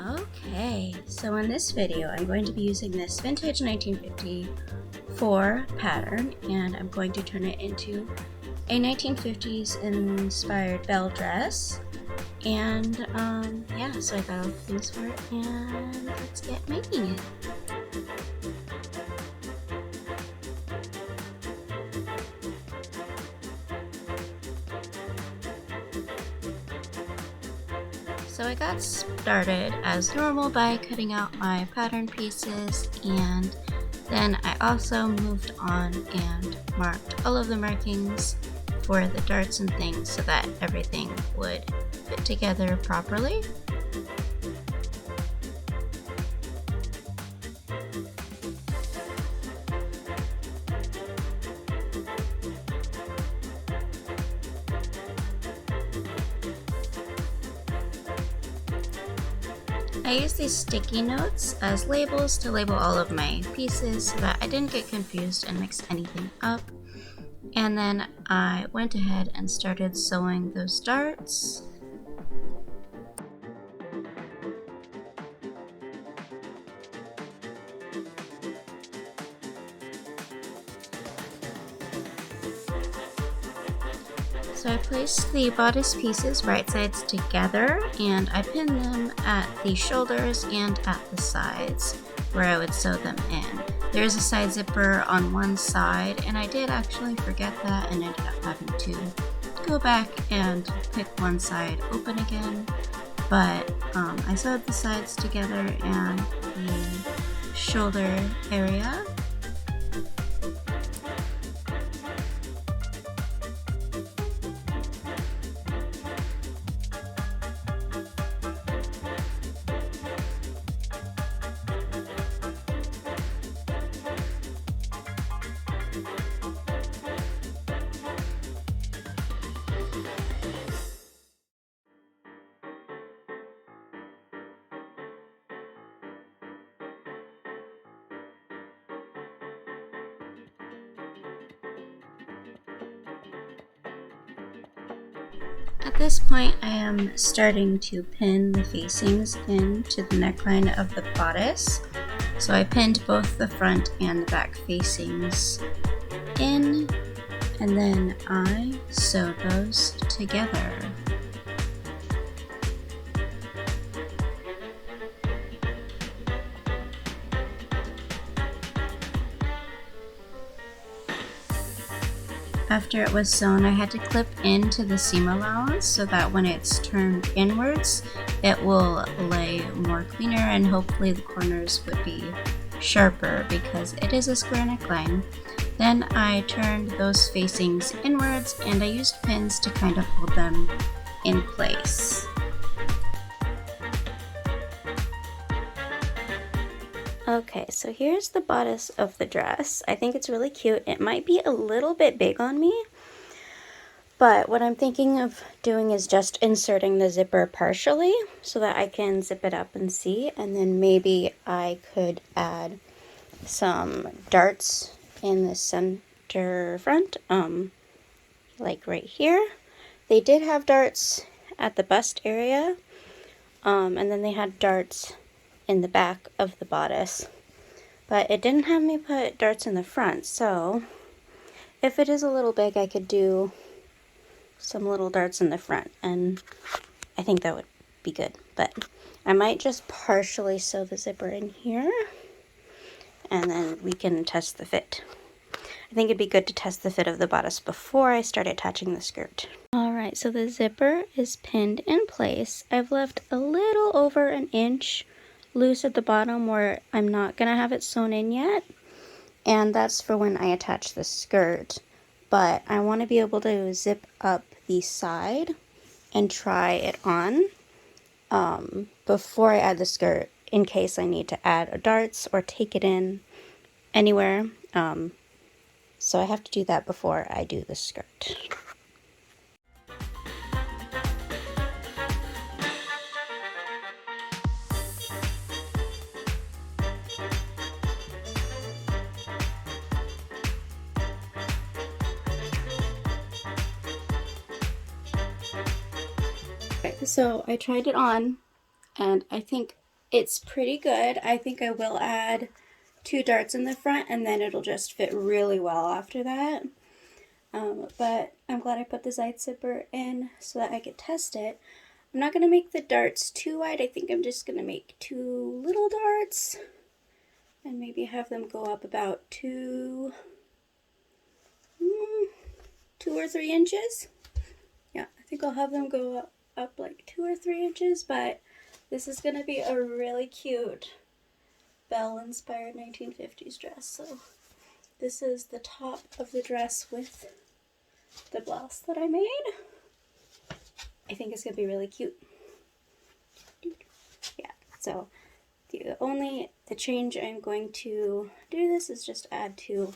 Okay, so in this video I'm going to be using this vintage 1954 pattern, and I'm going to turn it into a 1950s inspired belle dress. And yeah, so I got all the things for it, and let's get making it. So I got started as normal by cutting out my pattern pieces, and then I also moved on and marked all of the markings for the darts and things so that everything would fit together properly. I used these sticky notes as labels to label all of my pieces so that I didn't get confused and mix anything up. And then I went ahead and started sewing those darts. So I placed the bodice pieces right sides together, and I pinned them at the shoulders and at the sides where I would sew them in. There's a side zipper on one side, and I did actually forget that and ended up having to go back and pick one side open again. But I sewed the sides together and the shoulder area. At this point, I am starting to pin the facings into the neckline of the bodice. So I pinned both the front and the back facings in, and then I sewed those together. After it was sewn, I had to clip into the seam allowance so that when it's turned inwards, it will lay more cleaner and hopefully the corners would be sharper because it is a square neckline. Then I turned those facings inwards and I used pins to kind of hold them in place. Okay, so here's the bodice of the dress. I think it's really cute. It might be a little bit big on me, but what I'm thinking of doing is just inserting the zipper partially so that I can zip it up and see, and then maybe I could add some darts in the center front, like right here. They did have darts at the bust area, and then they had darts in the back of the bodice, but it didn't have me put darts in the front, so if it is a little big I could do some little darts in the front, and I think that would be good. But I might just partially sew the zipper in here and then we can test the fit. I think it'd be good to test the fit of the bodice before I start attaching the skirt. Alright, so the zipper is pinned in place. I've left a little over an inch loose at the bottom where I'm not gonna have it sewn in yet, and that's for when I attach the skirt, but I want to be able to zip up the side and try it on before I add the skirt in case I need to add darts or take it in anywhere, so I have to do that before I do the skirt. So I tried it on, and I think It's pretty good. I think I will add 2 darts in the front and then it'll just fit really well after that. But I'm glad I put the side zipper in so that I could test it. I'm not going to make the darts too wide. I think I'm just going to make 2 little darts and maybe have them go up about 2 or 3 inches. Yeah, I think I'll have them go up like 2 or 3 inches, but this is going to be a really cute Belle-inspired 1950s dress. So this is the top of the dress with the blouse that I made. I think it's going to be really cute. Yeah, so the change I'm going to do this is just add 2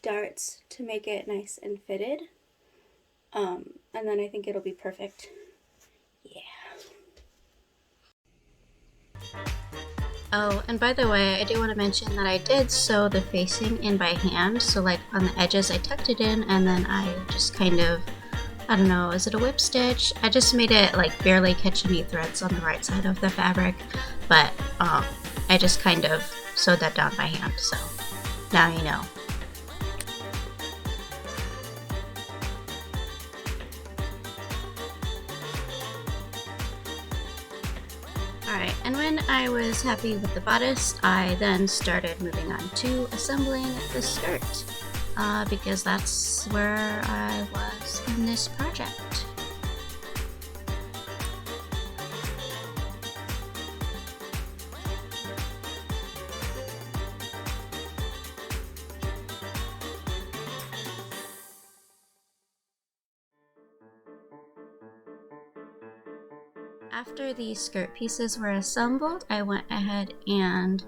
darts to make it nice and fitted. And then I think it'll be perfect. Yeah. Oh, and by the way, I do want to mention that I did sew the facing in by hand. So like on the edges I tucked it in and then I just kind of, I don't know, is it a whip stitch? I just made it like barely catch any threads on the right side of the fabric, but I just kind of sewed that down by hand, so now you know. Alright, and when I was happy with the bodice, I then started moving on to assembling the skirt, because that's where I was in this project. After the skirt pieces were assembled, I went ahead and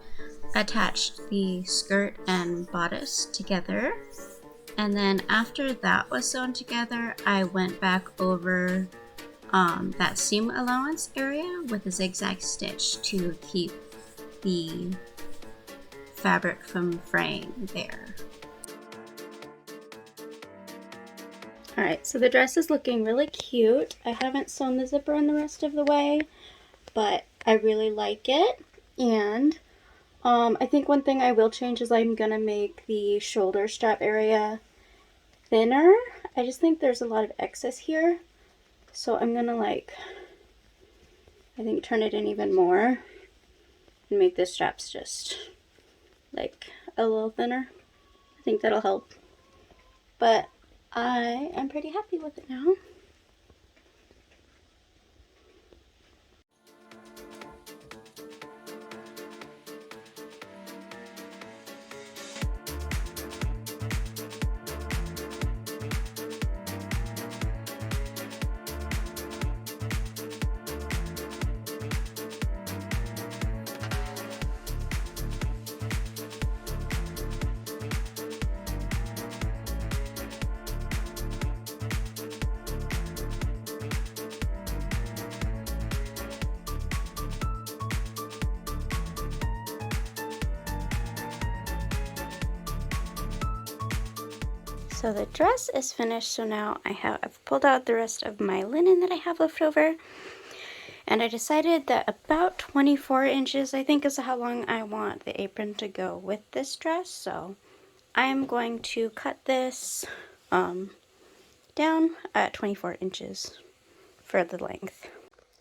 attached the skirt and bodice together. And then after that was sewn together, I went back over that seam allowance area with a zigzag stitch to keep the fabric from fraying there. Alright, so the dress is looking really cute. I haven't sewn the zipper in the rest of the way, but I really like it. And I think one thing I will change is I'm going to make the shoulder strap area thinner. I just think there's a lot of excess here. So I'm going to I think turn it in even more and make the straps just like a little thinner. I think that'll help. But I am pretty happy with it now. So the dress is finished, so now I've pulled out the rest of my linen that I have left over, and I decided that about 24 inches I think is how long I want the apron to go with this dress. So I'm going to cut this down at 24 inches for the length.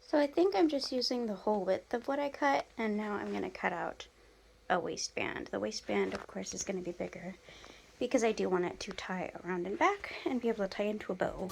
So I think I'm just using the whole width of what I cut, and now I'm going to cut out a waistband. The waistband, of course, is going to be bigger because I do want it to tie around and back and be able to tie into a bow.